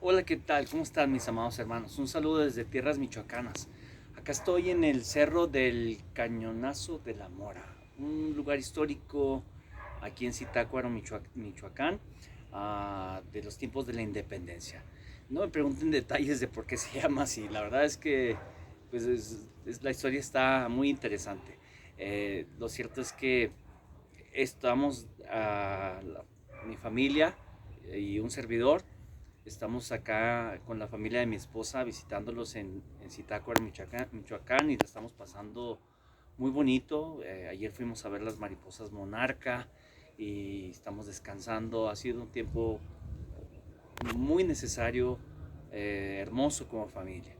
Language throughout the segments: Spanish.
Hola, ¿qué tal? ¿Cómo están mis amados hermanos? Un saludo desde tierras michoacanas. Acá estoy en el cerro del Cañonazo de la Mora, un lugar histórico aquí en Zitácuaro, Michoacán, de los tiempos de la independencia. No me pregunten detalles de por qué se llama así, la verdad es que la historia está muy interesante. Lo cierto es que estamos, mi familia y un servidor, estamos acá con la familia de mi esposa visitándolos en Zitácuaro, Michoacán, y la estamos pasando muy bonito. Ayer fuimos a ver las mariposas monarca y estamos descansando. Ha sido un tiempo muy necesario, hermoso como familia.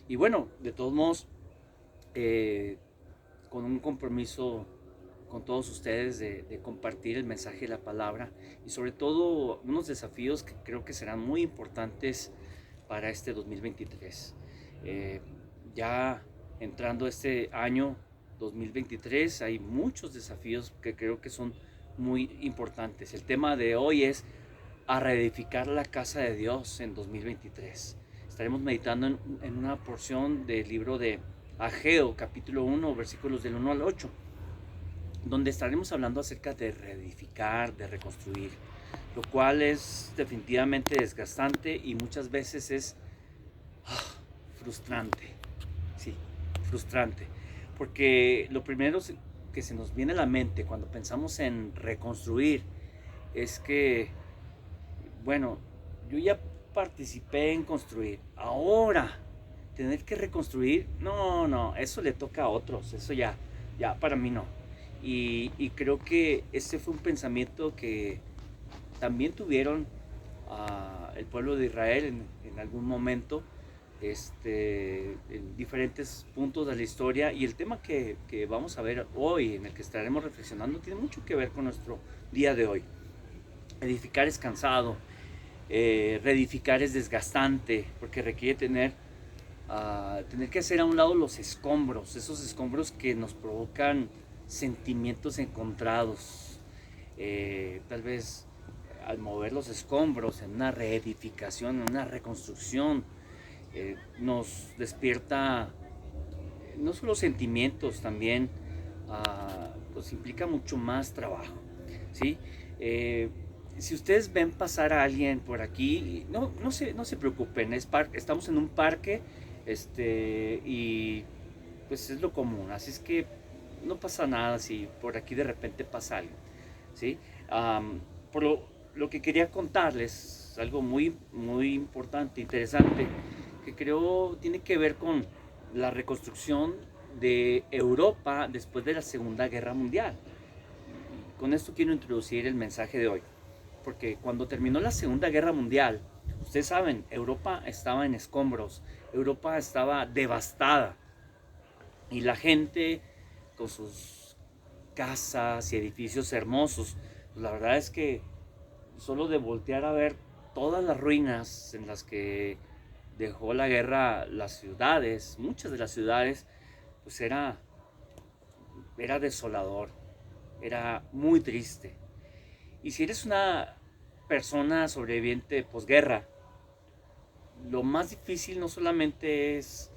Y bueno, de todos modos, eh, con un compromiso con todos ustedes de compartir el mensaje de la palabra y sobre todo unos desafíos que creo que serán muy importantes para este 2023. Eh, ya entrando este año 2023 hay muchos desafíos que creo que son muy importantes. El tema de hoy es a reedificar la casa de Dios en 2023. Estaremos meditando en una porción del libro de Ageo, capítulo 1, versículos del 1 al 8, donde estaremos hablando acerca de reedificar, de reconstruir, lo cual es definitivamente desgastante y muchas veces es frustrante. Sí, frustrante. Porque lo primero que se nos viene a la mente cuando pensamos en reconstruir es que, bueno, yo ya participé en construir. Ahora, tener que reconstruir, no, no, eso le toca a otros, eso ya para mí no. Y creo que ese fue un pensamiento que también tuvieron el pueblo de Israel en algún momento, en diferentes puntos de la historia. Y el tema que vamos a ver hoy, en el que estaremos reflexionando, tiene mucho que ver con nuestro día de hoy. Edificar es cansado, reedificar es desgastante, porque requiere tener que hacer a un lado los escombros, esos escombros que nos provocan sentimientos encontrados. Tal vez al mover los escombros en una reedificación, en una reconstrucción, nos despierta no solo sentimientos, también pues implica mucho más trabajo, ¿sí? Eh, si ustedes ven pasar a alguien por aquí, no se preocupen, estamos en un parque, y pues es lo común, así es que no pasa nada si por aquí de repente pasa algo, ¿sí? Por lo que quería contarles, algo muy, muy importante, interesante, que creo tiene que ver con la reconstrucción de Europa después de la Segunda Guerra Mundial. Con esto quiero introducir el mensaje de hoy, porque cuando terminó la Segunda Guerra Mundial, ustedes saben, Europa estaba en escombros, Europa estaba devastada y la gente con sus casas y edificios hermosos, pues la verdad es que solo de voltear a ver todas las ruinas en las que dejó la guerra las ciudades, muchas de las ciudades, pues era desolador, era muy triste. Y si eres una persona sobreviviente de posguerra, lo más difícil no solamente es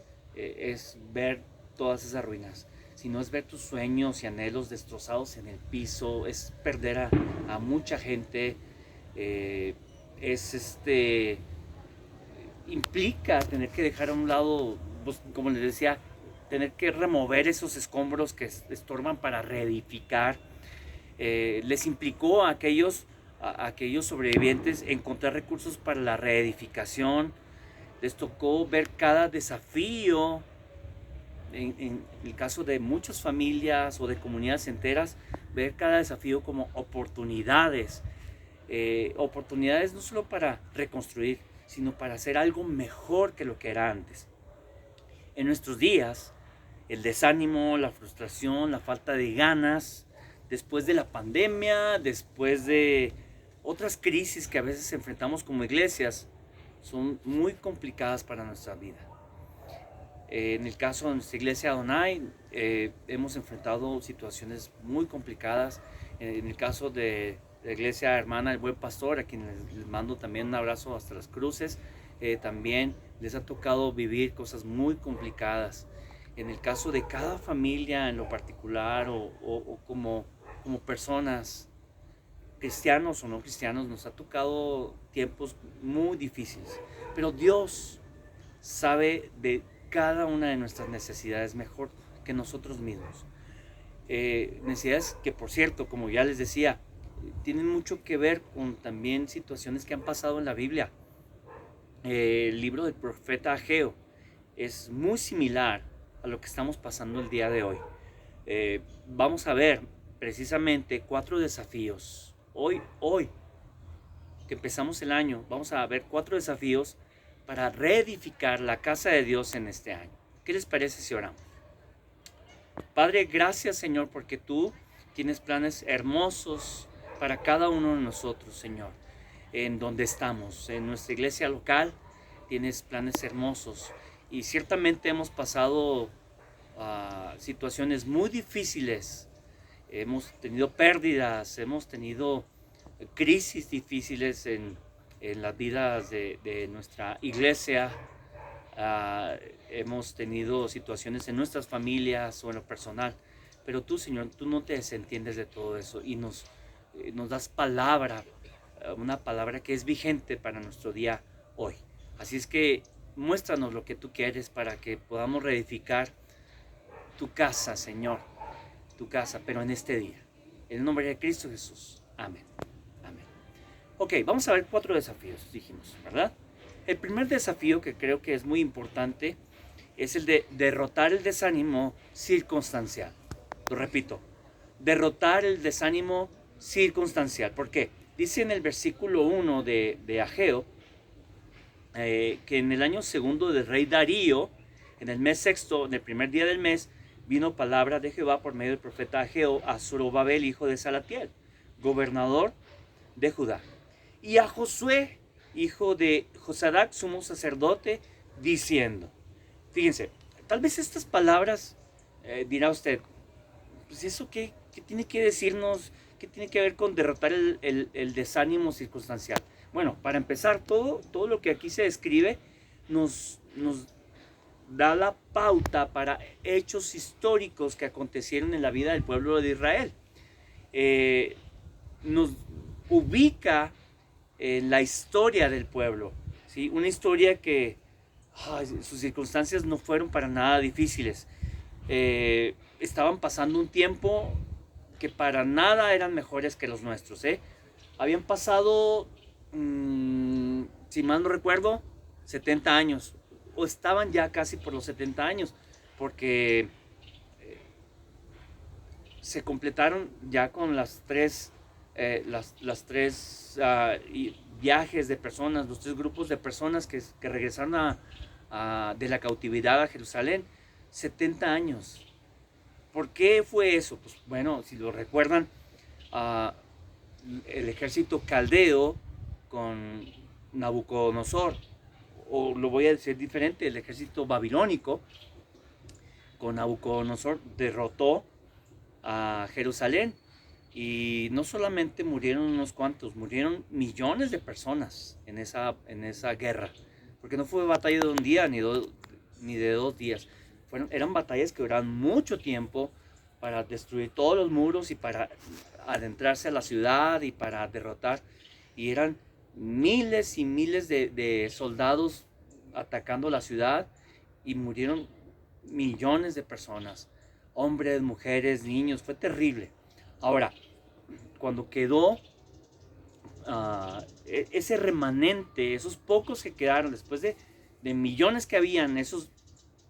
ver todas esas ruinas, sino es ver tus sueños y anhelos destrozados en el piso, es perder a mucha gente, es implica tener que dejar a un lado, pues, como les decía, tener que remover esos escombros que estorban para reedificar. Les implicó a aquellos sobrevivientes encontrar recursos para la reedificación. Les tocó ver cada desafío, en el caso de muchas familias o de comunidades enteras, ver cada desafío como oportunidades. Oportunidades no solo para reconstruir, sino para hacer algo mejor que lo que era antes. En nuestros días, el desánimo, la frustración, la falta de ganas, después de la pandemia, después de otras crisis que a veces enfrentamos como iglesias, son muy complicadas para nuestra vida. En el caso de nuestra iglesia Adonai, hemos enfrentado situaciones muy complicadas. En el caso de la iglesia hermana El Buen Pastor, a quien les mando también un abrazo hasta las cruces, también les ha tocado vivir cosas muy complicadas. En el caso de cada familia en lo particular o como personas, cristianos o no cristianos, nos ha tocado tiempos muy difíciles. Pero Dios sabe de cada una de nuestras necesidades mejor que nosotros mismos. Necesidades que, por cierto, como ya les decía, tienen mucho que ver con también situaciones que han pasado en la Biblia. El libro del profeta Ageo es muy similar a lo que estamos pasando el día de hoy. Vamos a ver precisamente 4 desafíos. Hoy que empezamos el año, vamos a ver 4 desafíos para reedificar la casa de Dios en este año. ¿Qué les parece si oramos? Padre, gracias, Señor, porque tú tienes planes hermosos para cada uno de nosotros, Señor. En donde estamos, en nuestra iglesia local, tienes planes hermosos. Y ciertamente hemos pasado situaciones muy difíciles. Hemos tenido pérdidas, hemos tenido crisis difíciles en las vidas de nuestra iglesia. Hemos tenido situaciones en nuestras familias o en lo personal, pero tú, Señor, tú no te desentiendes de todo eso y nos das una palabra que es vigente para nuestro día hoy. Así es que muéstranos lo que tú quieres para que podamos reedificar tu casa, Señor, tu casa, pero en este día. En el nombre de Cristo Jesús. Amén. Amén. Ok, vamos a ver 4 desafíos, dijimos, ¿verdad? El primer desafío, que creo que es muy importante, es el de derrotar el desánimo circunstancial. Lo repito, derrotar el desánimo circunstancial. ¿Por qué? Dice en el versículo 1 de Ageo, que en el año segundo del rey Darío, en el mes sexto, en el primer día del mes, vino palabra de Jehová por medio del profeta Ageo a Zorobabel, hijo de Salatiel, gobernador de Judá, y a Josué, hijo de Josadac, sumo sacerdote, diciendo. Fíjense, tal vez estas palabras, dirá usted, pues eso qué tiene que decirnos, qué tiene que ver con derrotar el desánimo circunstancial. Bueno, para empezar, todo lo que aquí se describe nos da la pauta para hechos históricos que acontecieron en la vida del pueblo de Israel. Nos ubica en la historia del pueblo, ¿sí? Una historia que sus circunstancias no fueron para nada difíciles. Estaban pasando un tiempo que para nada eran mejores que los nuestros. Habían pasado, si mal no recuerdo, 70 años, o estaban ya casi por los 70 años, porque se completaron ya con las tres viajes de personas, los 3 grupos de personas que regresaron de la cautividad a Jerusalén, 70 años. ¿Por qué fue eso? Pues bueno, si lo recuerdan, el ejército caldeo con Nabucodonosor, o lo voy a decir diferente, el ejército babilónico con Nabucodonosor derrotó a Jerusalén. Y no solamente murieron unos cuantos, murieron millones de personas en esa guerra. Porque no fue batalla de un día ni de 2 días. Eran batallas que duraron mucho tiempo para destruir todos los muros y para adentrarse a la ciudad y para derrotar. Y eran miles y miles de soldados atacando la ciudad y murieron millones de personas. Hombres, mujeres, niños. Fue terrible. Ahora, cuando quedó ese remanente, esos pocos que quedaron después de millones que habían, esos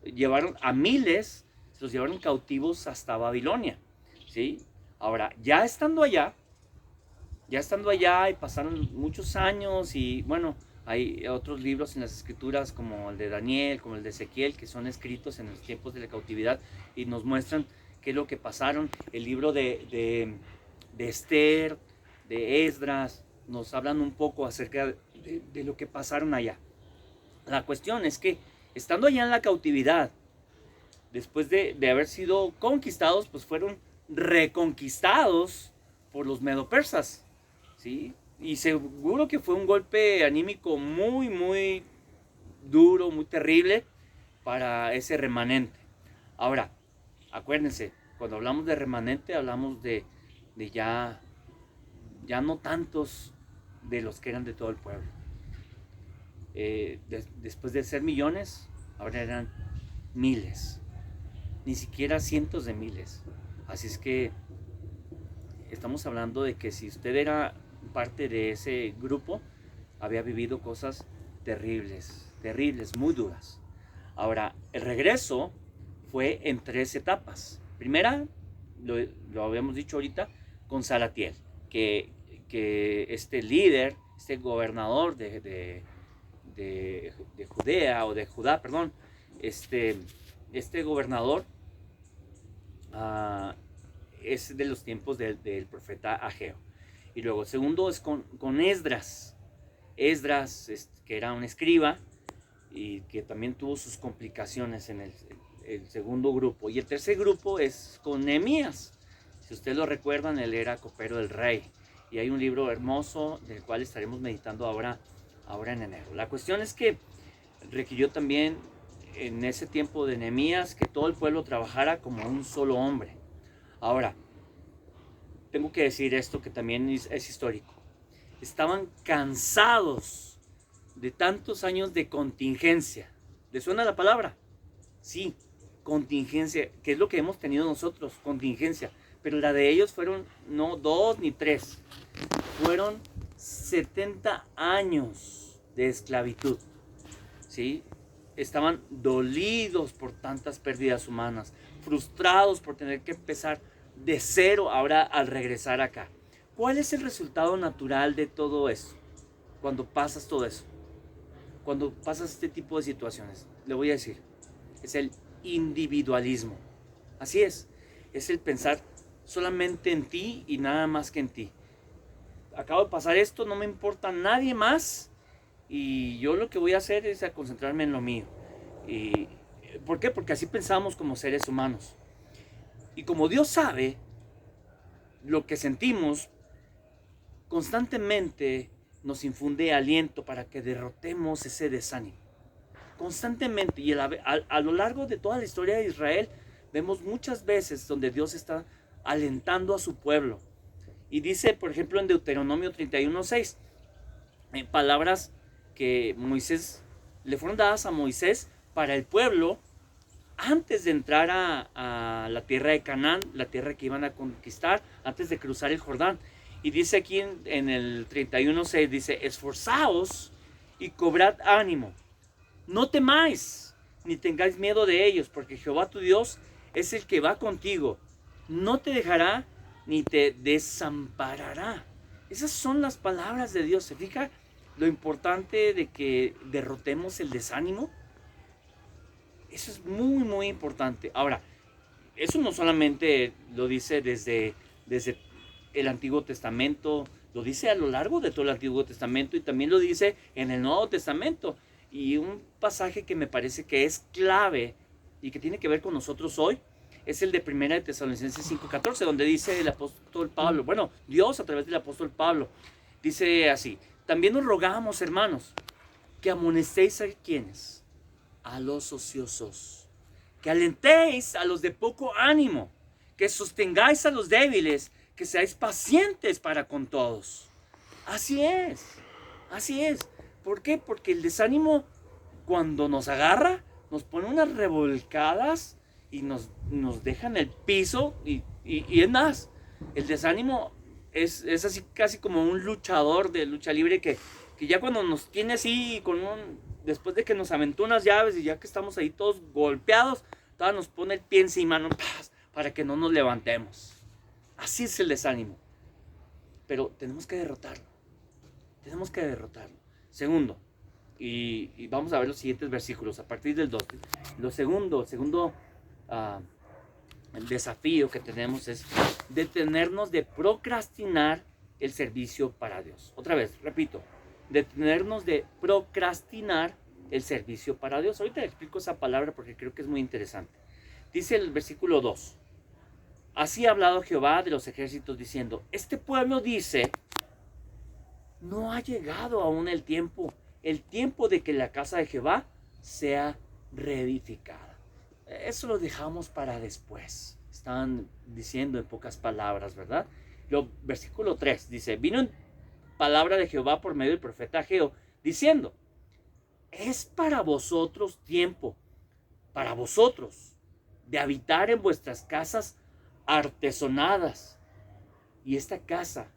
llevaron a miles, se los llevaron cautivos hasta Babilonia, ¿sí? Ahora, ya estando allá y pasaron muchos años y bueno, hay otros libros en las escrituras como el de Daniel, como el de Ezequiel, que son escritos en los tiempos de la cautividad y nos muestran qué es lo que pasaron. El libro de Esther, de Esdras, nos hablan un poco acerca de lo que pasaron allá. La cuestión es que estando allá en la cautividad, después de haber sido conquistados, pues fueron reconquistados por los medo-persas, ¿sí? Y seguro que fue un golpe anímico muy, muy duro, muy terrible para ese remanente. Ahora, acuérdense, cuando hablamos de remanente hablamos de ya no tantos de los que eran de todo el pueblo. Después de ser millones, ahora eran miles, ni siquiera cientos de miles. Así es que estamos hablando de que si usted era parte de ese grupo, había vivido cosas terribles, terribles, muy duras. Ahora, el regreso fue en 3 etapas. Primera, lo habíamos dicho ahorita, con Salatiel, que este líder, este gobernador de Judea, o de Judá, perdón, este gobernador es de los tiempos del profeta Ageo. Y luego, segundo es con Esdras, que era un escriba y que también tuvo sus complicaciones en el segundo grupo. Y el tercer grupo es con Nehemías. Si ustedes lo recuerdan, él era copero del rey. Y hay un libro hermoso del cual estaremos meditando ahora en enero. La cuestión es que requirió también en ese tiempo de Nehemías que todo el pueblo trabajara como un solo hombre. Ahora, tengo que decir esto que también es histórico. Estaban cansados de tantos años de contingencia. ¿Les suena la palabra? Sí, contingencia, que es lo que hemos tenido nosotros, contingencia. Pero la de ellos fueron no 2 ni 3, fueron 70 años de esclavitud. ¿Sí? Estaban dolidos por tantas pérdidas humanas, frustrados por tener que empezar de cero ahora al regresar acá. ¿Cuál es el resultado natural de todo eso? Cuando pasas todo eso, cuando pasas este tipo de situaciones, le voy a decir, es el individualismo. Así es el pensar solamente en ti y nada más que en ti. Acabo de pasar esto, no me importa nadie más y yo lo que voy a hacer es a concentrarme en lo mío. Y, ¿por qué? Porque así pensamos como seres humanos. Y como Dios sabe lo que sentimos, constantemente nos infunde aliento para que derrotemos ese desánimo. Constantemente. Y a lo largo de toda la historia de Israel, vemos muchas veces donde Dios está alentando a su pueblo. Y dice, por ejemplo, en Deuteronomio 31:6, palabras que le fueron dadas a Moisés para el pueblo antes de entrar a la tierra de Canaán, la tierra que iban a conquistar, antes de cruzar el Jordán. Y dice aquí en el 31:6, dice, esforzaos y cobrad ánimo. No temáis, ni tengáis miedo de ellos, porque Jehová tu Dios es el que va contigo. No te dejará ni te desamparará. Esas son las palabras de Dios. ¿Se fija lo importante de que derrotemos el desánimo? Eso es muy, muy importante. Ahora, eso no solamente lo dice desde el Antiguo Testamento, lo dice a lo largo de todo el Antiguo Testamento y también lo dice en el Nuevo Testamento. Y un pasaje que me parece que es clave y que tiene que ver con nosotros hoy es el de 1 Tesalonicenses 5:14, donde dice el apóstol Pablo, bueno, Dios a través del apóstol Pablo, dice así: también nos rogamos, hermanos, que amonestéis a quienes, a los ociosos, que alentéis a los de poco ánimo, que sostengáis a los débiles, que seáis pacientes para con todos. Así es, así es. ¿Por qué? Porque el desánimo, cuando nos agarra, nos pone unas revolcadas y nos deja en el piso. Y es más, el desánimo es así casi como un luchador de lucha libre que ya cuando nos tiene así, después de que nos aventó unas llaves y ya que estamos ahí todos golpeados, todavía nos pone el pie encima, ¿no? Para que no nos levantemos. Así es el desánimo. Pero tenemos que derrotarlo. Tenemos que derrotarlo. Segundo, y vamos a ver los siguientes versículos a partir del 2. El segundo el desafío que tenemos es detenernos de procrastinar el servicio para Dios. Otra vez, repito, detenernos de procrastinar el servicio para Dios. Ahorita le explico esa palabra porque creo que es muy interesante. Dice el versículo 2: así ha hablado Jehová de los ejércitos diciendo, este pueblo dice, no ha llegado aún el tiempo de que la casa de Jehová sea reedificada. Eso lo dejamos para después. Están diciendo en pocas palabras, ¿verdad? Versículo 3 dice, vino palabra de Jehová por medio del profeta Ageo, diciendo, es para vosotros tiempo, para vosotros, de habitar en vuestras casas artesonadas. ¿Y esta casa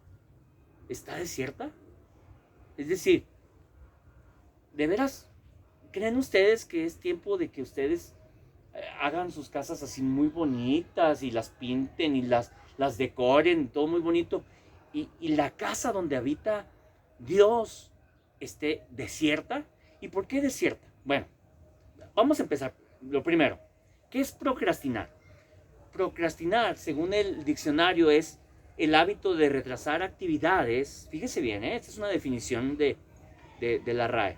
está desierta? Es decir, ¿de veras creen ustedes que es tiempo de que ustedes hagan sus casas así muy bonitas y las pinten y las decoren, todo muy bonito, y la casa donde habita Dios esté desierta? ¿Y por qué desierta? Bueno, vamos a empezar. Lo primero, ¿qué es procrastinar? Procrastinar, según el diccionario, es el hábito de retrasar actividades. Fíjese bien, esta es una definición de la RAE.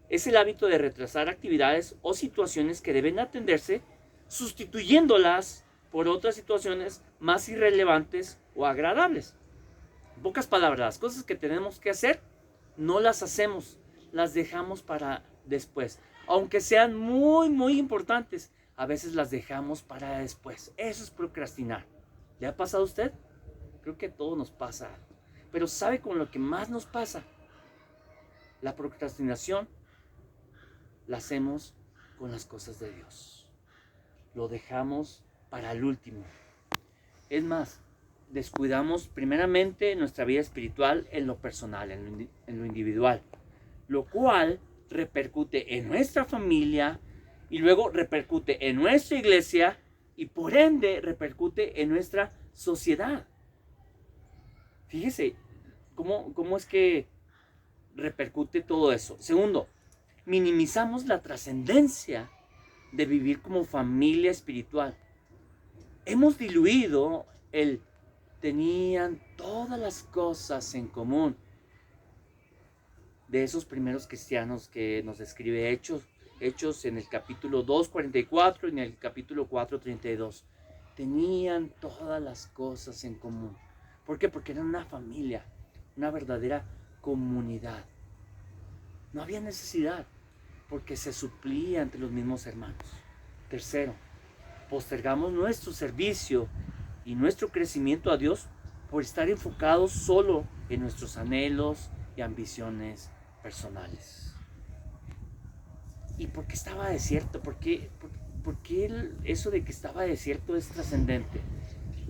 Es el hábito de retrasar actividades o situaciones que deben atenderse, sustituyéndolas por otras situaciones más irrelevantes o agradables. En pocas palabras, las cosas que tenemos que hacer, no las hacemos, las dejamos para después. Aunque sean muy, muy importantes, a veces las dejamos para después. Eso es procrastinar. ¿Le ha pasado a usted? Creo que a todos nos pasa. Pero ¿sabe con lo que más nos pasa? La procrastinación la hacemos con las cosas de Dios. Lo dejamos para el último. Es más, descuidamos primeramente nuestra vida espiritual en lo personal, en lo individual, lo cual repercute en nuestra familia y luego repercute en nuestra iglesia y por ende repercute en nuestra sociedad. Fíjese cómo es que repercute todo eso. Segundo, minimizamos la trascendencia de vivir como familia espiritual. Hemos diluido el tenían todas las cosas en común de esos primeros cristianos que nos describe Hechos en el capítulo 2:44 y en el capítulo 4:32. Tenían todas las cosas en común. ¿Por qué? Porque eran una familia, una verdadera comunidad. No había necesidad, porque se suplía entre los mismos hermanos. Tercero, postergamos nuestro servicio y nuestro crecimiento a Dios por estar enfocados solo en nuestros anhelos y ambiciones personales. ¿Y por qué estaba desierto? ¿Por qué eso de que estaba desierto es trascendente?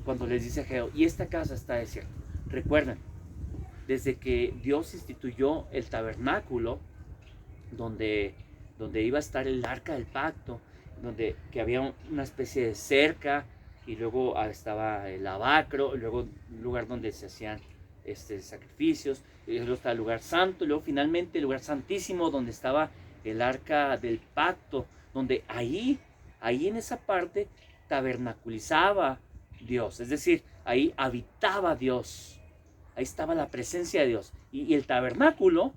Cuando les dice a Ageo, y esta casa está desierta. Recuerden, desde que Dios instituyó el tabernáculo, donde iba a estar el arca del pacto, que había una especie de cerca, y luego estaba el lavacro, y luego un lugar donde se hacían sacrificios, y luego está el lugar santo, y luego finalmente el lugar santísimo, donde estaba el arca del pacto, donde ahí en esa parte tabernaculizaba Dios, es decir, ahí habitaba Dios, ahí estaba la presencia de Dios, y el tabernáculo,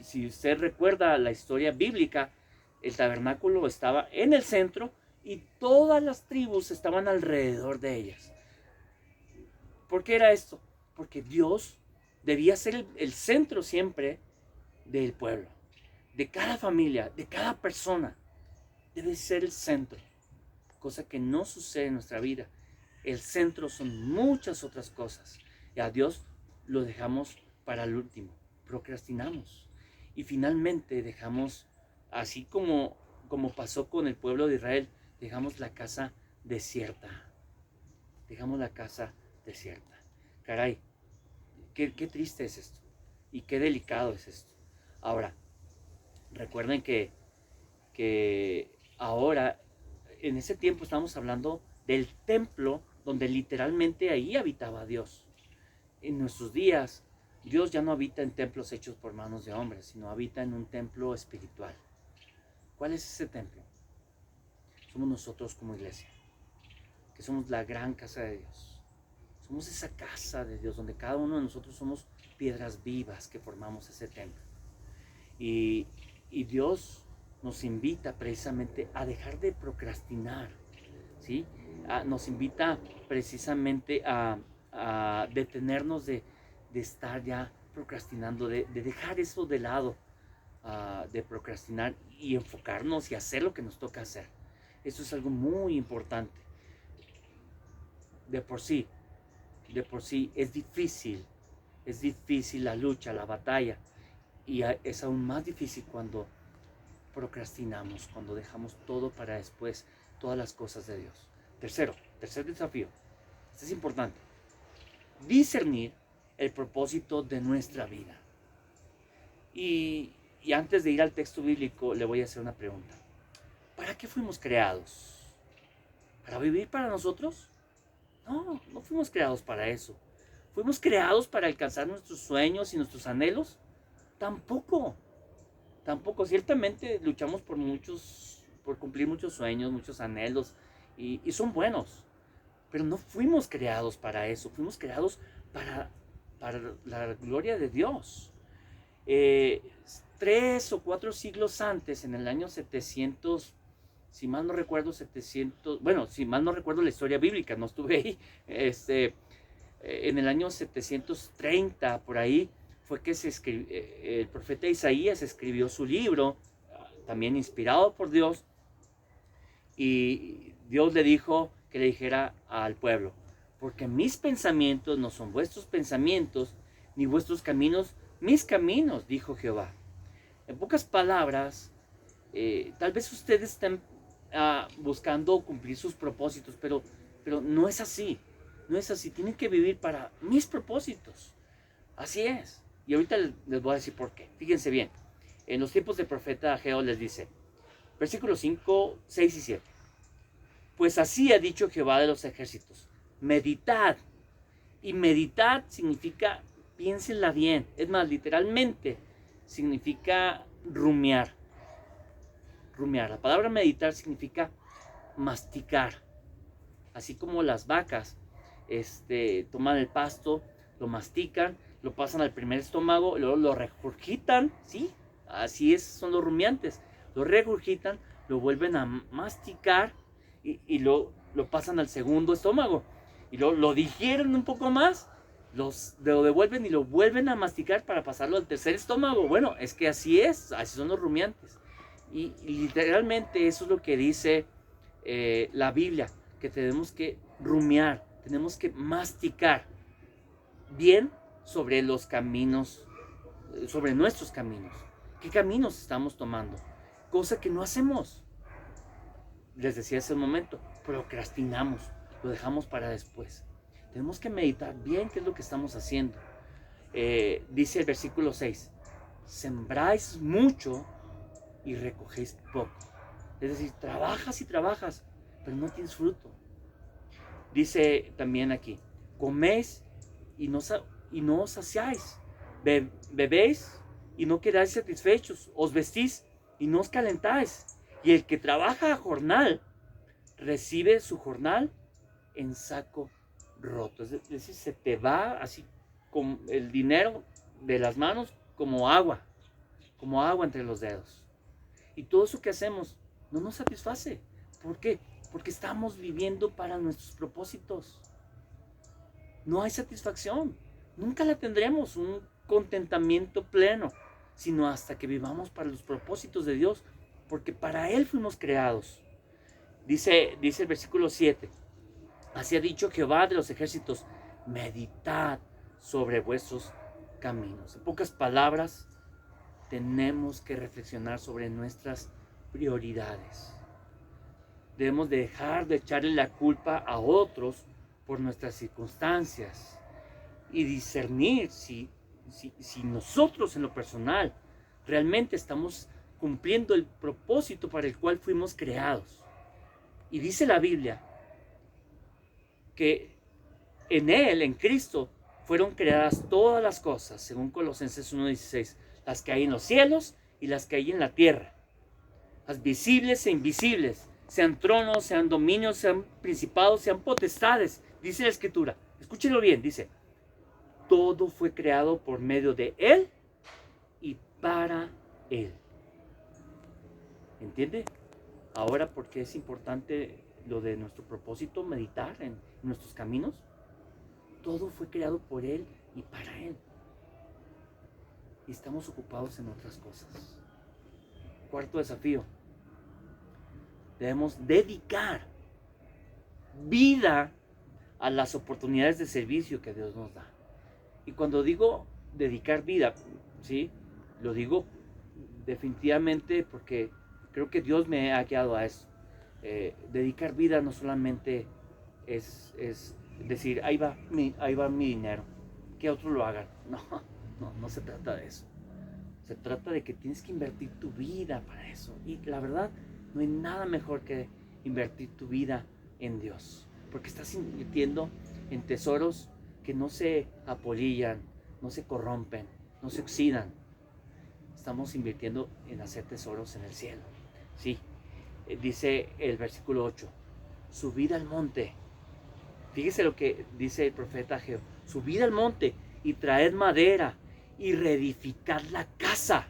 si usted recuerda la historia bíblica, el tabernáculo estaba en el centro y todas las tribus estaban alrededor de ellas. ¿Por qué era esto? Porque Dios debía ser el centro siempre del pueblo, de cada familia, de cada persona. Debe ser el centro, cosa que no sucede en nuestra vida. El centro son muchas otras cosas y a Dios lo dejamos para el último. Procrastinamos y finalmente dejamos, así como pasó con el pueblo de Israel, dejamos la casa desierta. Dejamos la casa desierta. Caray, qué triste es esto y qué delicado es esto. Ahora, recuerden que ahora, en ese tiempo estamos hablando del templo donde literalmente ahí habitaba Dios. En nuestros días, Dios ya no habita en templos hechos por manos de hombres, sino habita en un templo espiritual. ¿Cuál es ese templo? Somos nosotros como iglesia, que somos la gran casa de Dios. Somos esa casa de Dios donde cada uno de nosotros somos piedras vivas que formamos ese templo. Y Dios nos invita precisamente a dejar de procrastinar, ¿sí? Nos invita precisamente a detenernos de estar ya procrastinando, de dejar eso de lado. de procrastinar y enfocarnos y hacer lo que nos toca hacer. Eso es algo muy importante. De por sí es difícil la lucha, la batalla, y es aún más difícil cuando procrastinamos, cuando dejamos todo para después, todas las cosas de Dios. Tercer desafío, este es importante, discernir el propósito de nuestra vida. Y antes de ir al texto bíblico, le voy a hacer una pregunta. ¿Para qué fuimos creados? ¿Para vivir para nosotros? No, no fuimos creados para eso. ¿Fuimos creados para alcanzar nuestros sueños y nuestros anhelos? Tampoco. Ciertamente luchamos por cumplir muchos sueños, muchos anhelos, y son buenos. Pero no fuimos creados para eso. Fuimos creados para la gloria de Dios. 3 o 4 siglos antes, en el año 700, si mal no recuerdo, si mal no recuerdo la historia bíblica, no estuve ahí, en el año 730, por ahí, fue que el profeta Isaías escribió su libro, también inspirado por Dios, y Dios le dijo que le dijera al pueblo, porque mis pensamientos no son vuestros pensamientos, ni vuestros caminos mis caminos, dijo Jehová. En pocas palabras, tal vez ustedes estén buscando cumplir sus propósitos, pero no es así. No es así. Tienen que vivir para mis propósitos. Así es. Y ahorita les voy a decir por qué. Fíjense bien. En los tiempos del profeta Ageo les dice, versículos 5, 6 y 7. Pues así ha dicho Jehová de los ejércitos. Meditad. Y meditar significa, piénsenla bien. Es más, literalmente significa rumiar. Rumiar. La palabra meditar significa masticar. Así como las vacas toman el pasto, lo mastican, lo pasan al primer estómago, luego lo regurgitan, ¿sí? Así son los rumiantes. Lo regurgitan, lo vuelven a masticar y lo pasan al segundo estómago. Y luego lo digieren un poco más, lo devuelven y lo vuelven a masticar para pasarlo al tercer estómago. Bueno, es que así son los rumiantes. Y literalmente eso es lo que dice la Biblia, que tenemos que rumiar, tenemos que masticar bien sobre los caminos, sobre nuestros caminos. ¿Qué caminos estamos tomando? Cosa que no hacemos. Les decía hace un momento, procrastinamos, lo dejamos para después. Tenemos que meditar bien qué es lo que estamos haciendo. Dice el versículo 6, sembráis mucho y recogéis poco. Es decir, trabajas y trabajas, pero no tienes fruto. Dice también aquí, coméis y no os saciáis, bebéis y no quedáis satisfechos, os vestís y no os calentáis. Y el que trabaja a jornal, recibe su jornal en saco roto. Es decir, se te va así con el dinero de las manos como agua entre los dedos. Y todo eso que hacemos no nos satisface. ¿Por qué? Porque estamos viviendo para nuestros propósitos. No hay satisfacción. Nunca la tendremos, un contentamiento pleno, sino hasta que vivamos para los propósitos de Dios, porque para Él fuimos creados. Dice el versículo 7, así ha dicho Jehová de los ejércitos, meditad sobre vuestros caminos. En pocas palabras, tenemos que reflexionar sobre nuestras prioridades. Debemos dejar de echarle la culpa a otros por nuestras circunstancias y discernir si nosotros en lo personal realmente estamos cumpliendo el propósito para el cual fuimos creados. Y dice la Biblia que en Él, en Cristo, fueron creadas todas las cosas, según Colosenses 1:16, las que hay en los cielos y las que hay en la tierra, las visibles e invisibles, sean tronos, sean dominios, sean principados, sean potestades. Dice la Escritura, escúchenlo bien, dice, todo fue creado por medio de Él y para Él. ¿Entiende? Ahora, ¿por qué es importante lo de nuestro propósito, meditar en nuestros caminos? Todo fue creado por Él y para Él. Y estamos ocupados en otras cosas. Cuarto desafío. Debemos dedicar vida a las oportunidades de servicio que Dios nos da. Y cuando digo dedicar vida, ¿sí? Lo digo definitivamente porque creo que Dios me ha guiado a eso. Dedicar vida no solamente es decir, ahí va mi dinero, que otros lo hagan. No se trata de eso. Se trata de que tienes que invertir tu vida para eso. Y la verdad, no hay nada mejor que invertir tu vida en Dios. Porque estás invirtiendo en tesoros que no se apolillan, no se corrompen, no se oxidan. Estamos invirtiendo en hacer tesoros en el cielo. Sí, dice el versículo 8, subid al monte. Fíjese lo que dice el profeta Ageo. Subid al monte y traed madera y reedificad la casa.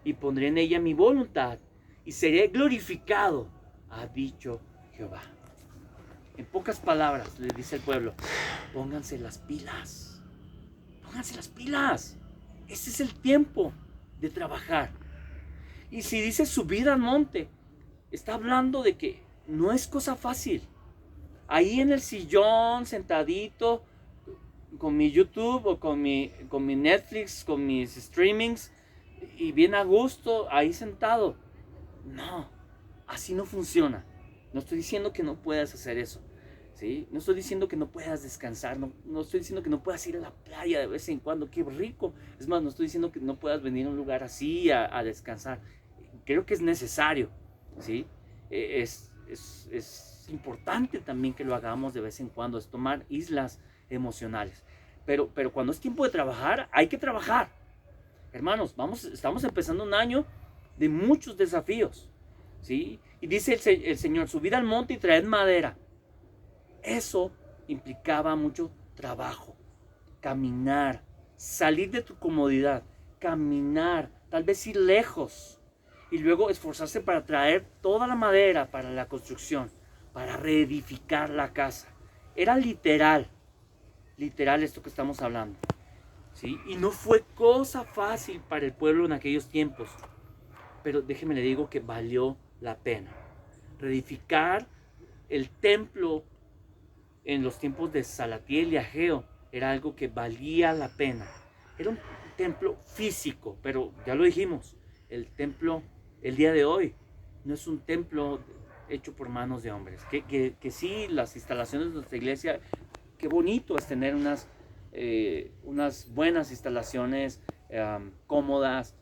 Y pondré en ella mi voluntad y seré glorificado, ha dicho Jehová. En pocas palabras le dice el pueblo, pónganse las pilas. Pónganse las pilas. Ese es el tiempo de trabajar. Y si dice subir al monte, está hablando de que no es cosa fácil. Ahí en el sillón, sentadito, con mi YouTube o con mi Netflix, con mis streamings, y bien a gusto, ahí sentado. No, así no funciona. No estoy diciendo que no puedas hacer eso, ¿sí? No estoy diciendo que no puedas descansar, no estoy diciendo que no puedas ir a la playa de vez en cuando, qué rico. Es más, no estoy diciendo que no puedas venir a un lugar así a descansar. Creo que es necesario, ¿sí? Es importante también que lo hagamos de vez en cuando, es tomar islas emocionales. Pero cuando es tiempo de trabajar, hay que trabajar. Hermanos, estamos empezando un año de muchos desafíos, ¿sí? Y dice el Señor, subid al monte y traed madera. Eso implicaba mucho trabajo, caminar, salir de tu comodidad, caminar, tal vez ir lejos y luego esforzarse para traer toda la madera para la construcción, para reedificar la casa. Era literal esto que estamos hablando, ¿sí? Y no fue cosa fácil para el pueblo en aquellos tiempos, pero déjeme le digo que valió la pena. Reedificar el templo en los tiempos de Salatiel y Ageo era algo que valía la pena. Era un templo físico, pero ya lo dijimos, el templo el día de hoy no es un templo hecho por manos de hombres. Que sí, las instalaciones de nuestra iglesia, qué bonito es tener unas buenas instalaciones cómodas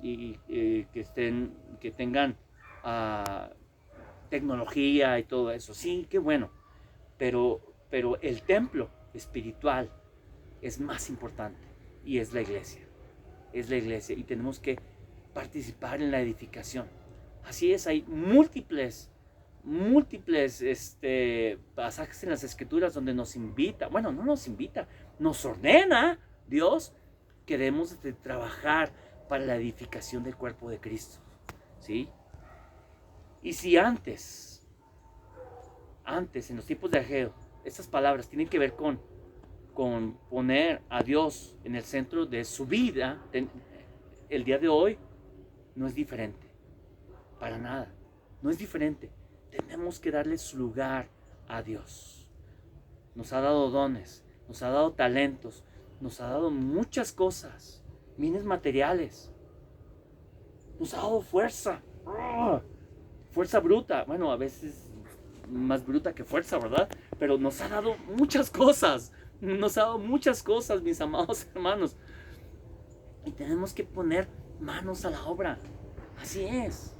y que tengan tecnología y todo eso. Sí, qué bueno. Pero el templo espiritual es más importante y es la iglesia. Es la iglesia y tenemos que participar en la edificación. Así es, hay múltiples pasajes en las escrituras donde nos invita, bueno, no nos invita, nos ordena Dios que debemos de trabajar para la edificación del cuerpo de Cristo, ¿sí? Y si antes en los tiempos de Ageo, estas palabras tienen que ver con poner a Dios en el centro de su vida, el día de hoy no es diferente, para nada, no es diferente. Tenemos que darle su lugar a Dios. Nos ha dado dones, nos ha dado talentos, nos ha dado muchas cosas, bienes materiales, nos ha dado fuerza, fuerza bruta, bueno, a veces más bruta que fuerza, ¿verdad? Pero nos ha dado muchas cosas, mis amados hermanos. Y tenemos que poner manos a la obra. Así es.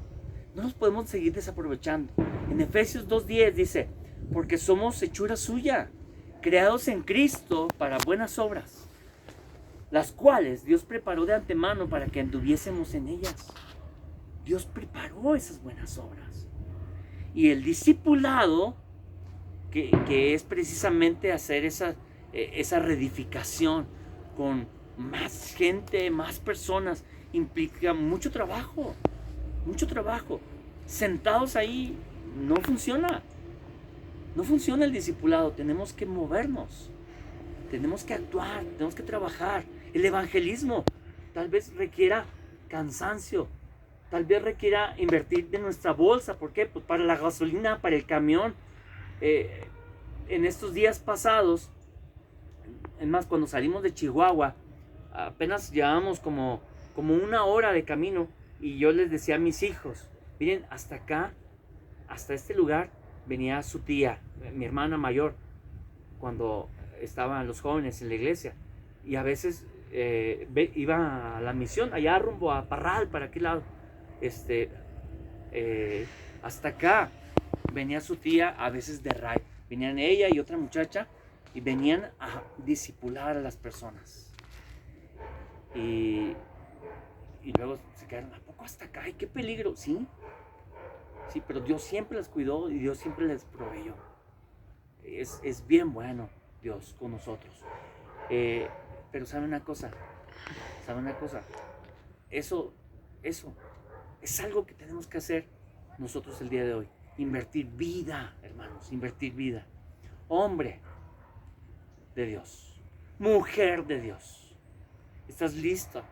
No nos podemos seguir desaprovechando. En Efesios 2:10 dice, porque somos hechura suya, creados en Cristo para buenas obras, las cuales Dios preparó de antemano para que anduviésemos en ellas. Dios preparó esas buenas obras. Y el discipulado, que es precisamente hacer esa reedificación con más gente, más personas, implica mucho trabajo. Sentados ahí no funciona el discipulado. Tenemos que movernos, tenemos que actuar, tenemos que trabajar. El evangelismo tal vez requiera cansancio, tal vez requiera invertir de nuestra bolsa. ¿Por qué? Pues para la gasolina, para el camión. En estos días pasados, es más, cuando salimos de Chihuahua, apenas llevábamos como 1 hora de camino, y yo les decía a mis hijos, miren, hasta acá, hasta este lugar, venía su tía, mi hermana mayor, cuando estaban los jóvenes en la iglesia, y a veces iba a la misión, allá rumbo a Parral, para aquel lado, hasta acá venía su tía, a veces de Ray, venían ella y otra muchacha, y venían a discipular a las personas, y luego se quedaron, ¿a poco hasta acá? ¡Ay, qué peligro! Sí, pero Dios siempre las cuidó y Dios siempre les proveyó. Es bien bueno Dios con nosotros. Pero ¿saben una cosa? Eso es algo que tenemos que hacer nosotros el día de hoy. Invertir vida, hermanos, invertir vida. Hombre de Dios, mujer de Dios, ¿estás listo?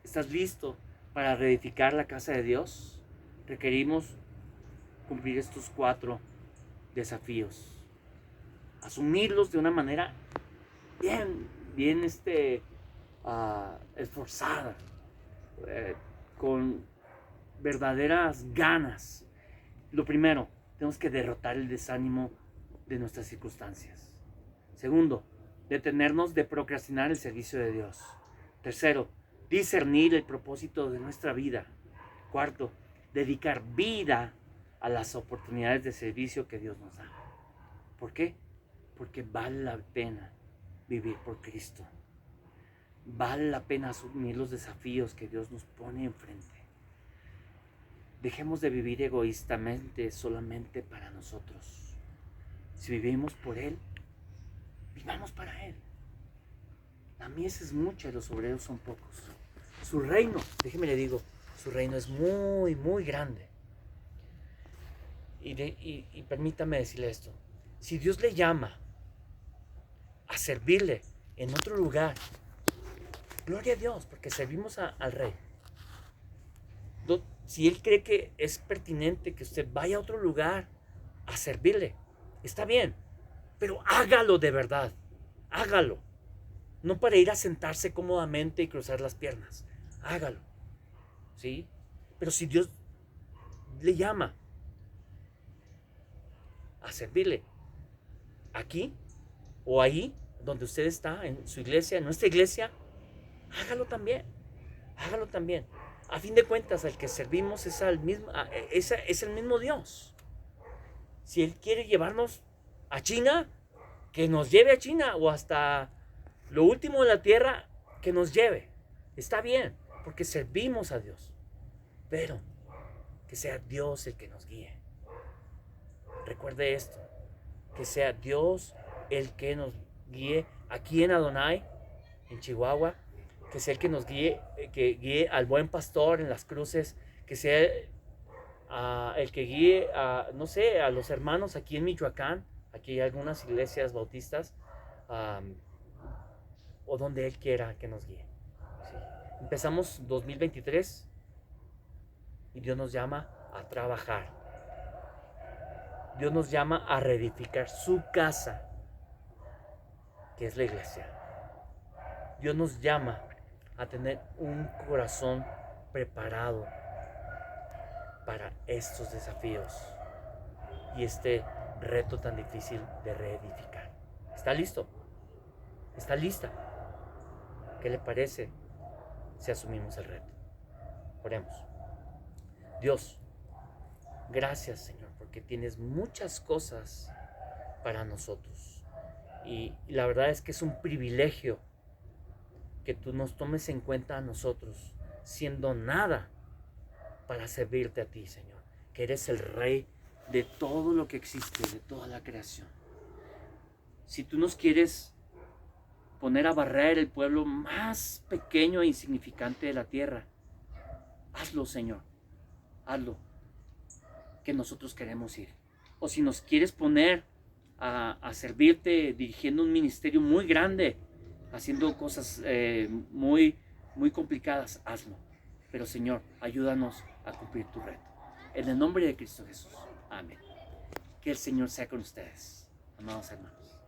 ¿Estás listo para reedificar la casa de Dios? Requerimos cumplir estos 4 desafíos. Asumirlos de una manera bien esforzada, con verdaderas ganas. Lo primero, tenemos que derrotar el desánimo de nuestras circunstancias. Segundo, detenernos de procrastinar el servicio de Dios. Tercero, discernir el propósito de nuestra vida. Cuarto, dedicar vida a las oportunidades de servicio que Dios nos da. ¿Por qué? Porque vale la pena vivir por Cristo. Vale la pena asumir los desafíos que Dios nos pone enfrente. Dejemos de vivir egoístamente solamente para nosotros. Si vivimos por Él, vivamos para Él. La mies es mucha y los obreros son pocos. Su reino, déjeme le digo, su reino es muy, muy grande. Y permítame decirle esto. Si Dios le llama a servirle en otro lugar, gloria a Dios, porque servimos al Rey. Si Él cree que es pertinente que usted vaya a otro lugar a servirle, está bien, pero hágalo de verdad, hágalo. No para ir a sentarse cómodamente y cruzar las piernas, hágalo, ¿sí? Pero si Dios le llama a servirle aquí o ahí donde usted está, en su iglesia, en nuestra iglesia, hágalo también. A fin de cuentas, al que servimos es el mismo Dios. Si Él quiere llevarnos a China, que nos lleve a China, o hasta lo último de la tierra, que nos lleve. Está bien, porque servimos a Dios. Pero que sea Dios el que nos guíe. Recuerde esto, que sea Dios el que nos guíe aquí en Adonai, en Chihuahua, que sea el que nos guíe, que guíe al buen pastor en las cruces, que sea el que guíe a los hermanos aquí en Michoacán. Aquí hay algunas iglesias bautistas, o donde Él quiera que nos guíe. ¿Sí? Empezamos 2023 y Dios nos llama a trabajar. Dios nos llama a reedificar su casa, que es la iglesia. Dios nos llama a tener un corazón preparado para estos desafíos y este reto tan difícil de reedificar. ¿Está listo? ¿Está lista? ¿Qué le parece si asumimos el reto? Oremos. Dios, gracias, Señor, porque tienes muchas cosas para nosotros. Y la verdad es que es un privilegio que tú nos tomes en cuenta a nosotros, siendo nada, para servirte a ti, Señor, que eres el Rey de todo lo que existe, de toda la creación. Si tú nos quieres poner a barrer el pueblo más pequeño e insignificante de la tierra, hazlo, Señor, hazlo, que nosotros queremos ir. O si nos quieres poner a servirte dirigiendo un ministerio muy grande, haciendo cosas muy, muy complicadas, hazlo. pero Señor, ayúdanos a cumplir tu reto. En el nombre de Cristo Jesús. Amén. Que el Señor sea con ustedes, amados hermanos.